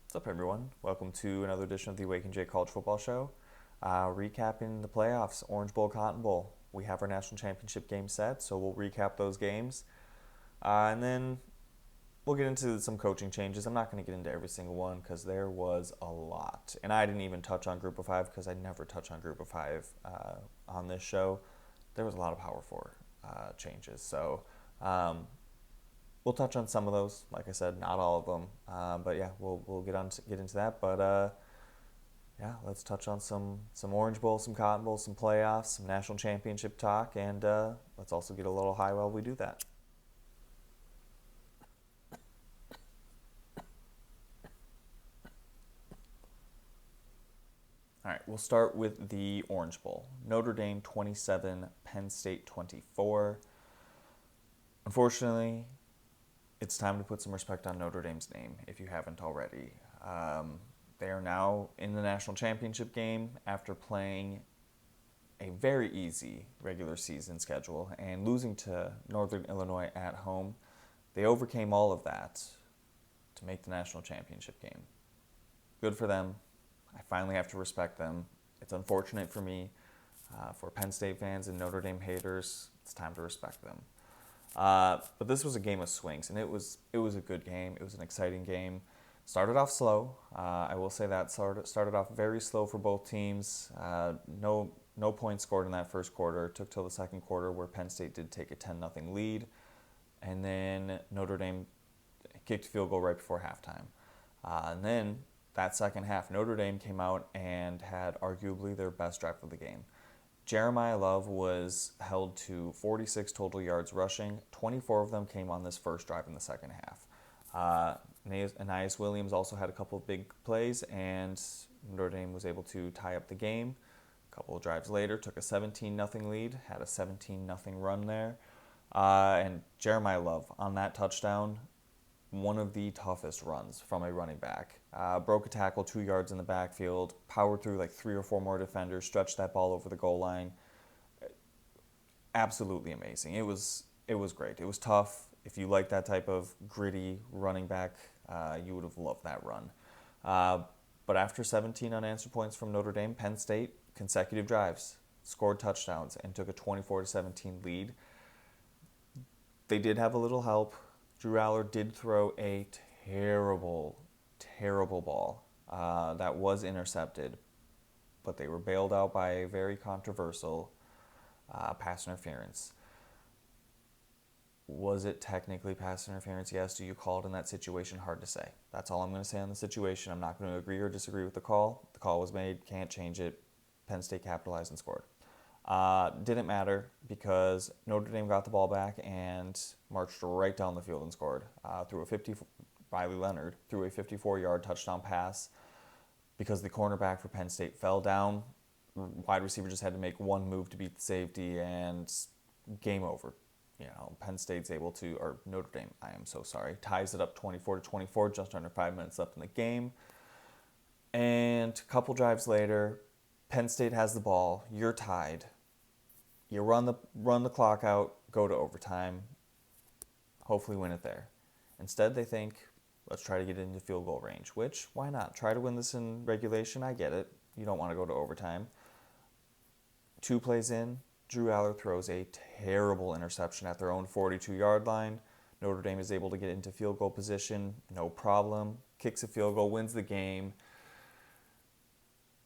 What's up, everyone? Welcome to another edition of the Wake and Jake College Football Show. Recapping the playoffs, Orange Bowl, Cotton Bowl. We have our national championship game set, so we'll recap those games. And then we'll get into some coaching changes. I'm not going to get into every single one because there was a lot. And I didn't even touch on Group of Five because I never touch on Group of Five on this show. There was a lot of Power Four changes. So we'll touch on some of those. Like I said, not all of them. But yeah, we'll get into that. But yeah, let's touch on some Orange Bowl, some Cotton Bowl, some playoffs, some national championship talk, and let's also get a little high while we do that. All right, we'll start with the Orange Bowl. Notre Dame 27, Penn State 24. Unfortunately, it's time to put some respect on Notre Dame's name if you haven't already. They are now in the national championship game after playing a very easy regular season schedule and losing to Northern Illinois at home. They overcame all of that to make the national championship game. Good for them. I finally have to respect them. It's unfortunate for me. For Penn State fans and Notre Dame haters, it's time to respect them. But this was a game of swings, and it was a good game. It was an exciting game. Started off slow. I will say that started off very slow for both teams. No points scored in that first quarter. It took till the second quarter where Penn State did take a 10-0 lead, and then Notre Dame kicked a field goal right before halftime. And then that second half, Notre Dame came out and had arguably their best drive of the game. Jeremiah Love was held to 46 total yards rushing. 24 of them came on this first drive in the second half. Anais Williams also had a couple of big plays, and Notre Dame was able to tie up the game. A couple of drives later, took a 17-0 lead, had a 17-0 run there. And Jeremiah Love, on that touchdown, one of the toughest runs from a running back. Broke a tackle 2 yards in the backfield, powered through like 3 or 4 more defenders, stretched that ball over the goal line. Absolutely amazing. It was great. It was tough. If you like that type of gritty running back, you would have loved that run. But after 17 unanswered points from Notre Dame, Penn State, consecutive drives, scored touchdowns, and took a 24-17 lead. They did have a little help. Drew Aller did throw a terrible ball that was intercepted, but they were bailed out by a very controversial pass interference. Was it technically pass interference? Yes. Do you call it in that situation? Hard to say. That's all I'm going to say on the situation. I'm not going to agree or disagree with the call. The call was made. Can't change it. Penn State capitalized and scored. Didn't matter because Notre Dame got the ball back and marched right down the field and scored. Riley Leonard threw a 54-yard touchdown pass because the cornerback for Penn State fell down. Wide receiver just had to make one move to beat the safety, and game over. Penn State's able to, or Notre Dame, I am so sorry, ties it up 24-24, just under 5 minutes left in the game. And a couple drives later, Penn State has the ball. You're tied. You run the clock out, go to overtime, hopefully win it there. Instead, they think, let's try to get into field goal range, which, why not? Try to win this in regulation. I get it. You don't want to go to overtime. 2 plays in, Drew Aller throws a terrible interception at their own 42-yard line. Notre Dame is able to get into field goal position, no problem. Kicks a field goal, wins the game.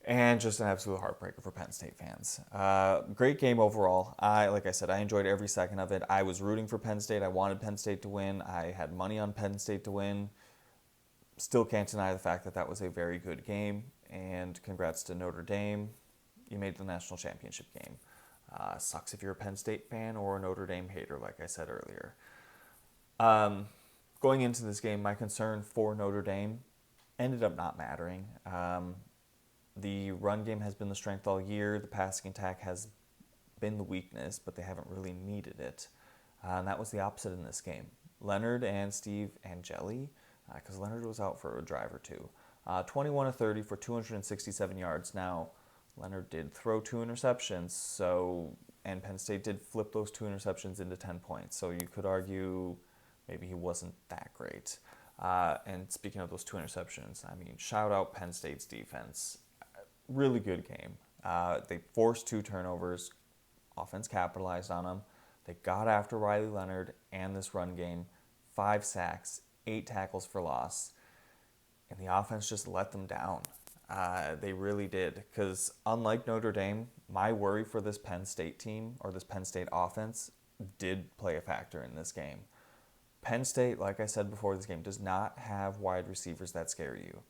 And just an absolute heartbreaker for Penn State fans. Great game overall. Like I said, I enjoyed every second of it. I was rooting for Penn State. I wanted Penn State to win. I had money on Penn State to win. Still can't deny the fact that that was a very good game. And congrats to Notre Dame. You made the national championship game. Sucks if you're a Penn State fan or a Notre Dame hater, like I said earlier. Going into this game, my concern for Notre Dame ended up not mattering. The run game has been the strength all year. The passing attack has been the weakness, but they haven't really needed it. And that was the opposite in this game. Leonard and Steve Angeli, because Leonard was out for a drive or two. 21-30 for 267 yards. Now, Leonard did throw 2 interceptions, and Penn State did flip those 2 interceptions into 10 points. So you could argue maybe he wasn't that great. And speaking of those 2 interceptions, I mean, shout out Penn State's defense. Really good game. They forced 2 turnovers. Offense capitalized on them. They got after Riley Leonard and this run game. 5 sacks, 8 tackles for loss. And the offense just let them down. They really did. Because unlike Notre Dame, my worry for this Penn State team or this Penn State offense did play a factor in this game. Penn State, like I said before this game, does not have wide receivers that scare you.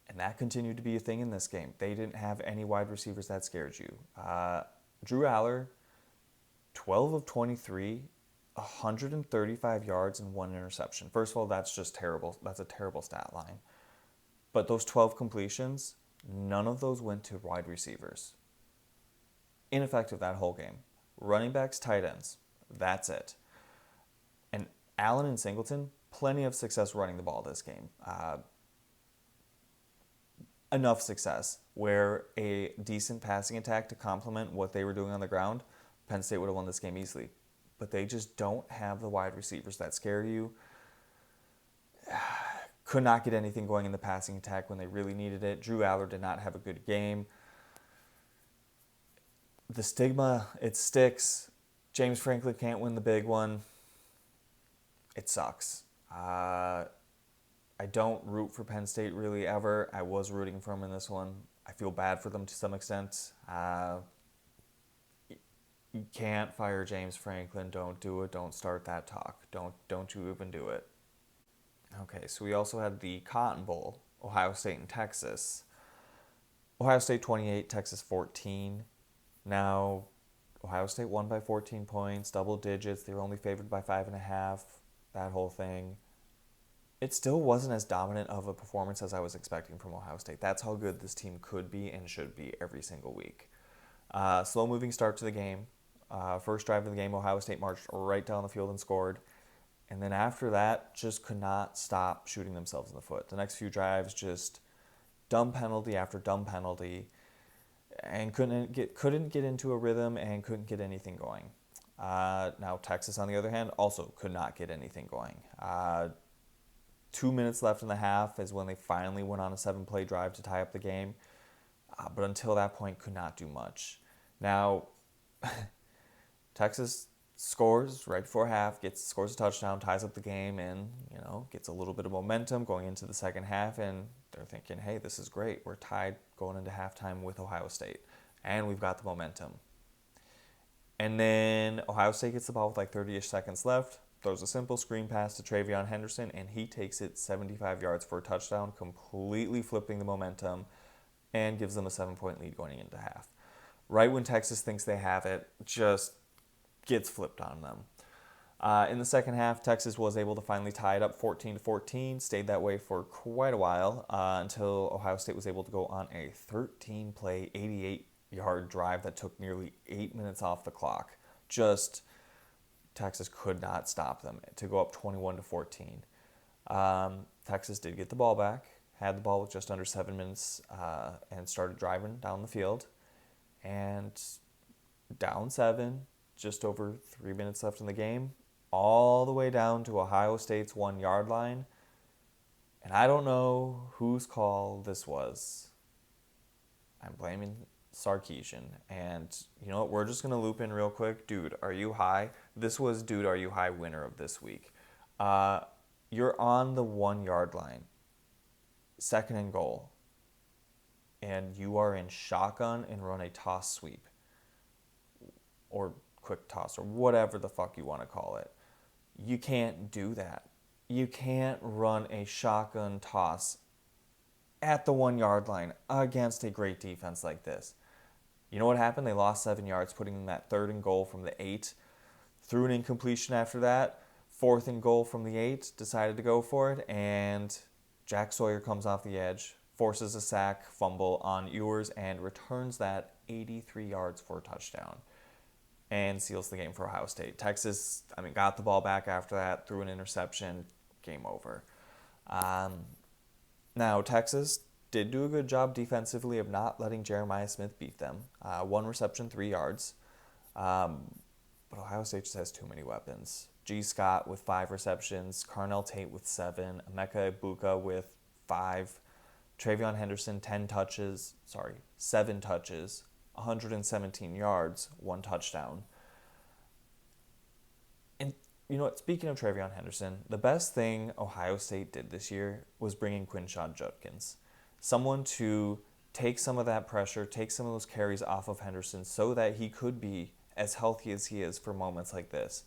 And that continued to be a thing in this game. They didn't have any wide receivers that scared you. Drew Aller, 12 of 23, 135 yards and 1 interception. First of all, that's just terrible. That's a terrible stat line. But those 12 completions, none of those went to wide receivers. Ineffective that whole game. Running backs, tight ends. That's it. And Allen and Singleton, plenty of success running the ball this game. Enough success where a decent passing attack to complement what they were doing on the ground, Penn State would have won this game easily. But they just don't have the wide receivers that scare you. Could not get anything going in the passing attack when they really needed it. Drew Aller did not have a good game. The stigma, it sticks. James Franklin can't win the big one. It sucks. I don't root for Penn State really ever. I was rooting for them in this one. I feel bad for them to some extent. You can't fire James Franklin. Don't do it. Don't start that talk. Don't you even do it. Okay, so we also had the Cotton Bowl, Ohio State and Texas. Ohio State 28, Texas 14. Now, Ohio State won by 14 points, double digits. They were only favored by 5.5, that whole thing. It still wasn't as dominant of a performance as I was expecting from Ohio State. That's how good this team could be and should be every single week. Slow-moving start to the game. First drive of the game, Ohio State marched right down the field and scored. And then after that, just could not stop shooting themselves in the foot. The next few drives, just dumb penalty after dumb penalty, and couldn't get into a rhythm and couldn't get anything going. Now Texas, on the other hand, also could not get anything going. 2 minutes left in the half is when they finally went on a 7-play drive to tie up the game. But until that point, could not do much. Now, Texas scores right before half, scores a touchdown, ties up the game, and gets a little bit of momentum going into the second half. And they're thinking, hey, this is great. We're tied going into halftime with Ohio State, and we've got the momentum. And then Ohio State gets the ball with like 30-ish seconds left, throws a simple screen pass to Travion Henderson, and he takes it 75 yards for a touchdown, completely flipping the momentum, and gives them a 7-point lead going into half. Right when Texas thinks they have it, just gets flipped on them. In the second half, Texas was able to finally tie it up 14-14, stayed that way for quite a while until Ohio State was able to go on a 13-play, 88-yard drive that took nearly 8 minutes off the clock. Just Texas could not stop them to go up 21-14. Texas did get the ball back, had the ball with just under 7 minutes, and started driving down the field. And down 7, just over 3 minutes left in the game, all the way down to Ohio State's 1-yard line. And I don't know whose call this was. I'm blaming Sarkisian. And you know what? We're just going to loop in real quick. Dude, are you high? This was Dude, Are You High winner of this week. You're on the 1-yard line. 2nd and goal. And you are in shotgun and run a toss sweep. Or quick toss, or whatever the fuck you want to call it. You can't do that. You can't run a shotgun toss at the 1-yard line against a great defense like this. You know what happened? They lost 7 yards, putting in that 3rd and goal from the 8. Threw an incompletion after that. 4th and goal from the 8. Decided to go for it, and Jack Sawyer comes off the edge, forces a sack, fumble on Ewers, and returns that 83 yards for a touchdown. And seals the game for Ohio State. Texas, got the ball back after that, threw an interception, game over. Now, Texas did do a good job defensively of not letting Jeremiah Smith beat them. 1 reception, 3 yards. But Ohio State just has too many weapons. G. Scott with 5 receptions, Carnell Tate with 7, Emeka Ibuka with 5, Travion Henderson 7 touches, 117 yards, 1 touchdown. And you know what? Speaking of Travion Henderson, the best thing Ohio State did this year was bringing Quinshon Judkins, someone to take some of that pressure, take some of those carries off of Henderson so that he could be as healthy as he is for moments like this.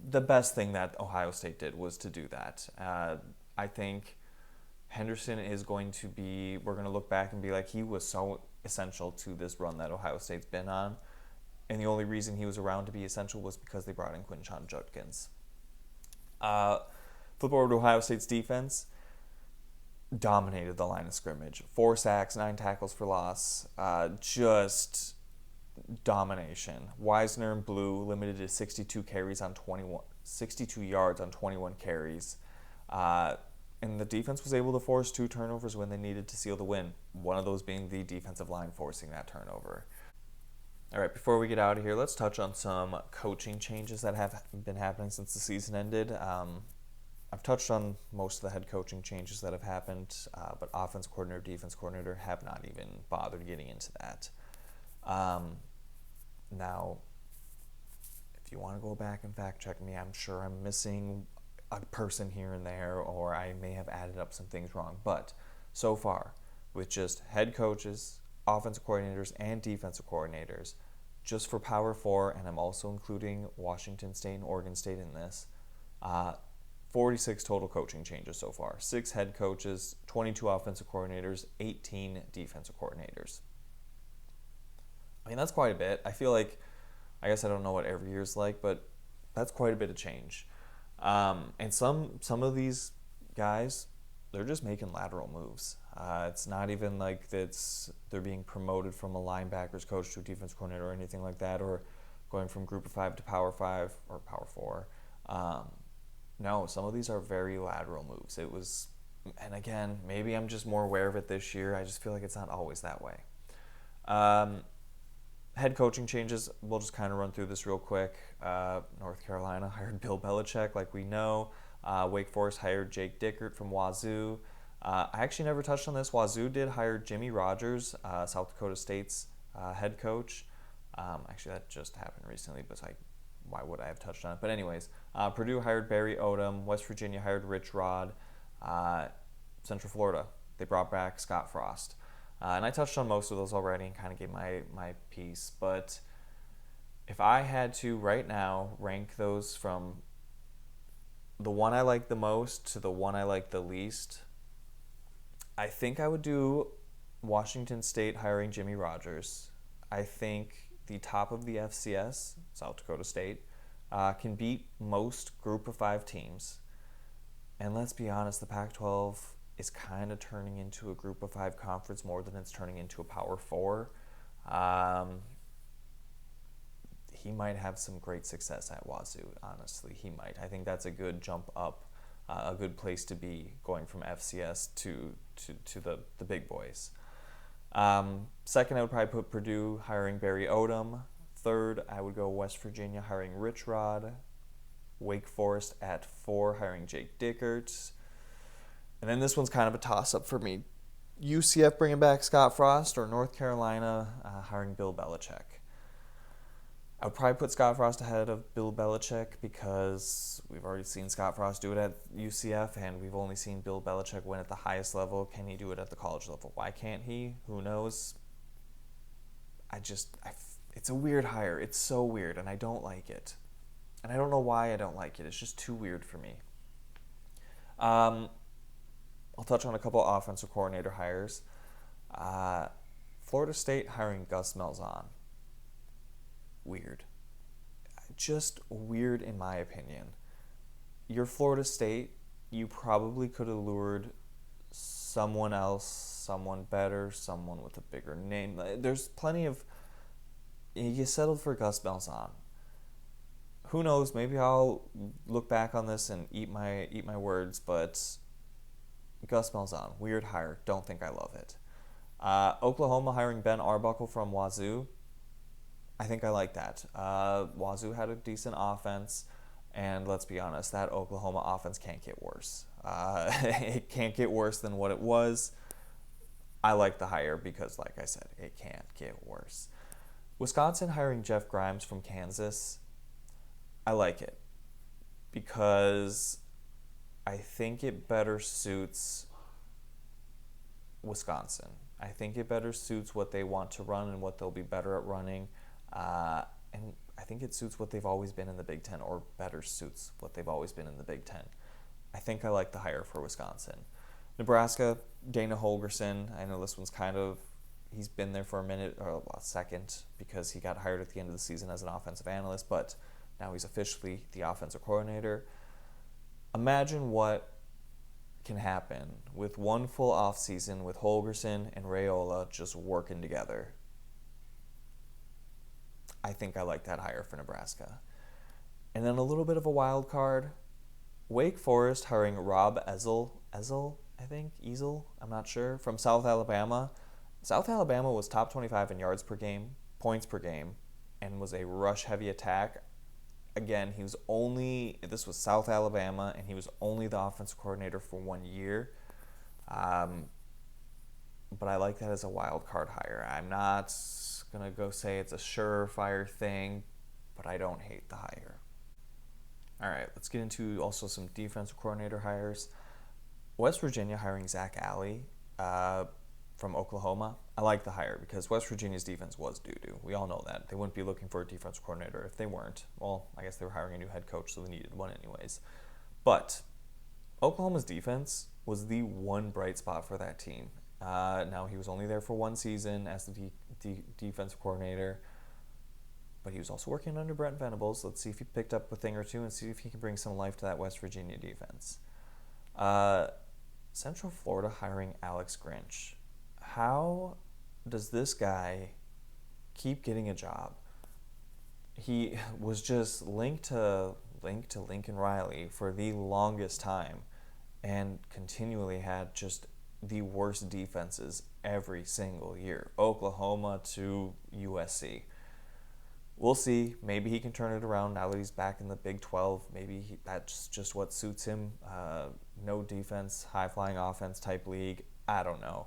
The best thing that Ohio State did was to do that. I think Henderson is going to be, we're going to look back and be like, he was so essential to this run that Ohio State's been on. And the only reason he was around to be essential was because they brought in Quinshon Judkins. Flip over to Ohio State's defense. Dominated the line of scrimmage. 4 sacks, 9 tackles for loss. Just domination. Wisner and Blue limited to 62 yards on 21 carries. And the defense was able to force 2 turnovers when they needed to seal the win. One of those being the defensive line forcing that turnover. All right, before we get out of here, let's touch on some coaching changes that have been happening since the season ended. I've touched on most of the head coaching changes that have happened, but offense coordinator, defense coordinator have not even bothered getting into that. Now, if you want to go back and fact check me, I'm sure I'm missing a person here and there, or I may have added up some things wrong. But so far, with just head coaches, offensive coordinators, and defensive coordinators, just for Power 4, and I'm also including Washington State and Oregon State in this, 46 total coaching changes so far. 6 head coaches, 22 offensive coordinators, 18 defensive coordinators. I mean, that's quite a bit. I feel like, I guess I don't know what every year's like, but that's quite a bit of change. And some of these guys, they're just making lateral moves. It's not even like they're being promoted from a linebackers coach to a defense coordinator or anything like that, or going from Group of 5 to Power 5 or Power 4. No, some of these are very lateral moves. And again, maybe I'm just more aware of it this year. I just feel like it's not always that way. Head coaching changes, we'll just kind of run through this real quick. North Carolina hired Bill Belichick, like we know. Wake Forest hired Jake Dickert from Wazoo. I actually never touched on this. Wazoo did hire Jimmy Rogers, South Dakota State's head coach. Actually, that just happened recently, but why would I have touched on it? But anyways, Purdue hired Barry Odom. West Virginia hired Rich Rod. Central Florida, they brought back Scott Frost. And I touched on most of those already and kind of gave my piece. But if I had to right now rank those from the one I like the most to the one I like the least, I think I would do Washington State hiring Jimmy Rogers. I think the top of the FCS, South Dakota State, can beat most Group of 5 teams. And let's be honest, the Pac-12 is kind of turning into a Group of 5 conference more than it's turning into a Power 4. He might have some great success at Wazoo, honestly. He might. I think that's a good jump up, a good place to be going from FCS to the big boys. Second, I would probably put Purdue hiring Barry Odom. Third, I would go West Virginia hiring Rich Rod. Wake Forest at 4 hiring Jake Dickert. And then this one's kind of a toss-up for me. UCF bringing back Scott Frost or North Carolina hiring Bill Belichick. I would probably put Scott Frost ahead of Bill Belichick because we've already seen Scott Frost do it at UCF, and we've only seen Bill Belichick win at the highest level. Can he do it at the college level? Why can't he? Who knows? It's a weird hire. It's so weird, and I don't like it. And I don't know why I don't like it. It's just too weird for me. I'll touch on a couple of offensive coordinator hires. Florida State hiring Gus Malzahn. Weird. Just weird in my opinion. You're Florida State. You probably could have lured someone else, someone better, someone with a bigger name. There's plenty of... You settled for Gus Malzahn. Who knows? Maybe I'll look back on this and eat my words, but Gus Malzahn, weird hire. Don't think I love it. Oklahoma hiring Ben Arbuckle from Wazoo. I think I like that. Wazoo had a decent offense, and let's be honest, that Oklahoma offense can't get worse. It can't get worse than what it was. I like the hire because, like I said, it can't get worse. Wisconsin hiring Jeff Grimes from Kansas, I like it because I think it better suits Wisconsin. I think it better suits what they want to run and what they'll be better at running. And I think it suits what they've always been in the Big Ten, or better suits what they've always been in the Big Ten. I think I like the hire for Wisconsin. Nebraska, Dana Holgorsen. I know this one's he's been there for a minute or a second because he got hired at the end of the season as an offensive analyst, but now he's officially the offensive coordinator. Imagine what can happen with one full offseason with Holgorsen and Raiola just working together. I think I like that hire for Nebraska. And then a little bit of a wild card. Wake Forest hiring Rob Ezel, I'm not sure, from South Alabama. South Alabama was top 25 in yards per game, points per game, and was a rush-heavy attack. Again, this was South Alabama, and he was only the offensive coordinator for 1 year. But I like that as a wild card hire. I'm not going to go say it's a surefire thing, but I don't hate the hire. All right, let's get into also some defensive coordinator hires. West Virginia hiring Zach Alley from Oklahoma. I like the hire because West Virginia's defense was doo-doo. We all know that. They wouldn't be looking for a defensive coordinator if they weren't. Well, I guess they were hiring a new head coach, so they needed one anyways. But Oklahoma's defense was the one bright spot for that team. Now, he was only there for one season as the defensive coordinator, but he was also working under Brent Venables. Let's see if he picked up a thing or two and see if he can bring some life to that West Virginia defense. Central Florida hiring Alex Grinch. How does this guy keep getting a job? He was just linked to Lincoln Riley for the longest time and continually had just the worst defenses every single year. Oklahoma to USC. We'll see. Maybe he can turn it around now that he's back in the Big 12. Maybe that's just what suits him. No defense, high-flying offense type league. I don't know.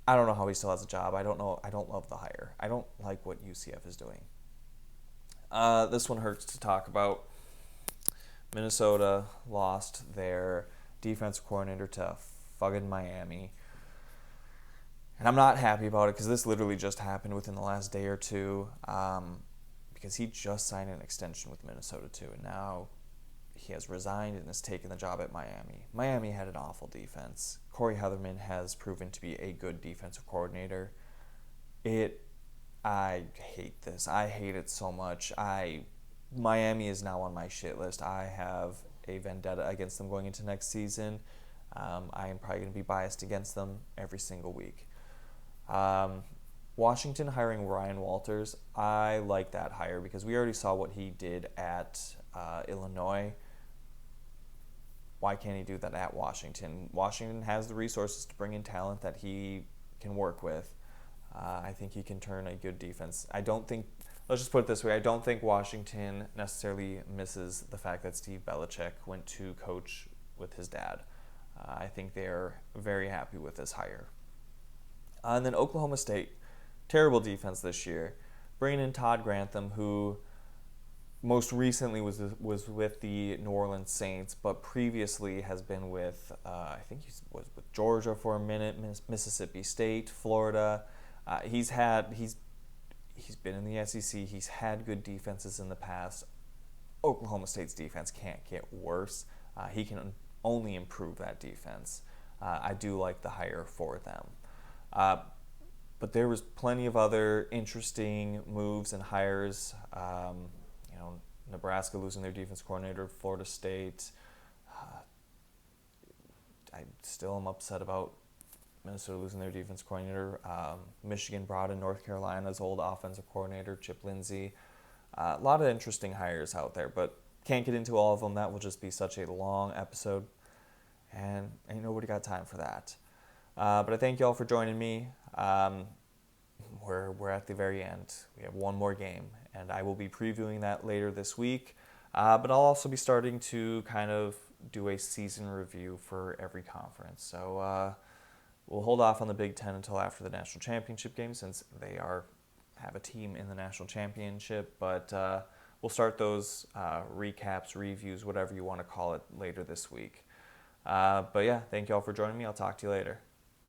I don't know how he still has a job. I don't know. I don't love the hire. I don't like what UCF is doing. This one hurts to talk about. Minnesota lost their defensive coordinator to fucking Miami. And I'm not happy about it because this literally just happened within the last day or two. Because he just signed an extension with Minnesota too, and now he has resigned and has taken the job at Miami. Miami had an awful defense. Corey Heatherman has proven to be a good defensive coordinator. I hate this. I hate it so much. Miami is now on my shit list. I have a vendetta against them going into next season. I am probably going to be biased against them every single week. Washington hiring Ryan Walters, I like that hire because we already saw what he did at Illinois. Why can't he do that at Washington? Washington has the resources to bring in talent that he can work with. I think he can turn a good defense. Let's just put it this way, I don't think Washington necessarily misses the fact that Steve Belichick went to coach with his dad. I think they're very happy with this hire. And then Oklahoma State, terrible defense this year. Bringing in Todd Grantham, who most recently was with the New Orleans Saints, but previously has been with, I think he was with Georgia for a minute, Mississippi State, Florida. He's been in the SEC. He's had good defenses in the past. Oklahoma State's defense can't get worse. He can only improve that defense. I do like the hire for them. But there was plenty of other interesting moves and hires. Nebraska losing their defense coordinator, Florida State. I still am upset about Minnesota losing their defense coordinator. Michigan brought in North Carolina's old offensive coordinator, Chip Lindsey. A lot of interesting hires out there, but can't get into all of them. That will just be such a long episode, and ain't nobody got time for that. But I thank you all for joining me. we're at the very end. We have one more game, and I will be previewing that later this week. But I'll also be starting to kind of do a season review for every conference. So we'll hold off on the Big Ten until after the national championship game, since they have a team in the national championship. But we'll start those recaps, reviews, whatever you want to call it, later this week. But yeah, thank you all for joining me. I'll talk to you later.